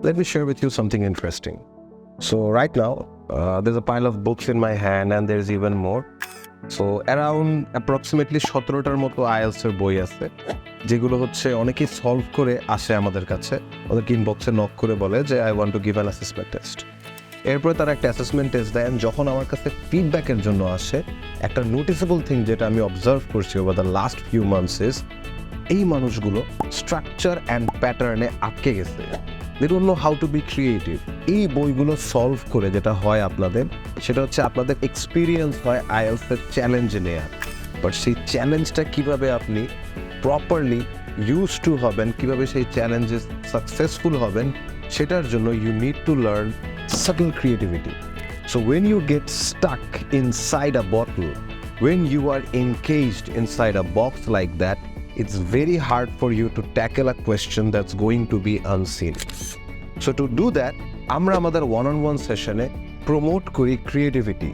let me share with you something interesting. So right now, there's a pile of books in my hand and there's even more. So around approximately 17টার মতো IELTS এর বই আছে, যেগুলো হচ্ছে অনেকেই solve করে আসে আমাদের কাছে, ওদেরকে ইনবক্সে নক করে বলে যে I want to give an assessment test. এরপরে তারা একটা অ্যাসেসমেন্ট টেস্ট দেন। যখন আমার কাছে ফিডব্যাকের জন্য আসে, একটা নোটিসেবল থিং যেটা আমি অবজার্ভ করছি over the last few months is এই মানুষগুলো স্ট্রাকচার অ্যান্ড প্যাটার্নে আটকে গেছে। They don't know how to be creative. এই বইগুলো সলভ করে যেটা হয় আপনাদের, সেটা হচ্ছে আপনাদের এক্সপিরিয়েন্স হয় আইএলটিএস চ্যালেঞ্জে নেওয়া। বাট সেই চ্যালেঞ্জটা কীভাবে আপনি প্রপারলি ইউজ টু হবেন, কীভাবে সেই চ্যালেঞ্জে সাকসেসফুল হবেন, সেটার জন্য you need to learn subtle creativity. So when you get stuck inside a bottle, when you are encaged inside a box like that, it's very hard for you to tackle a question that's going to be unseen. So to do that, আমরা আমাদের one-on-one session-এ promote করি creativity.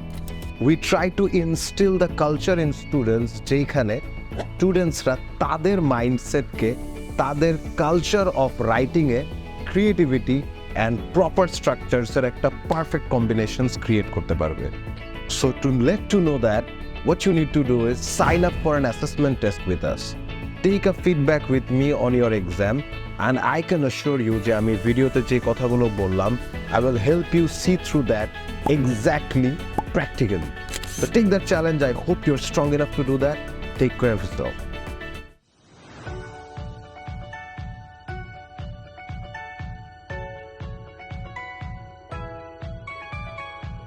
We try to instill the culture in students যেখানে স্টুডেন্টসরা তাদের মাইন্ডসেটকে তাদের culture of রাইটিংয়ে creativity and proper structures are একটা perfect combinations create করতে পারবে. So to let you know that, what you need to do is sign up for an assessment test with us. Take a feedback with me on your exam and I can assure you যে আমি ভিডিওতে যে কথাগুলো বললাম, I will help you see through that exactly practically. So take that challenge. I hope you're strong enough to do that. Take care of yourself.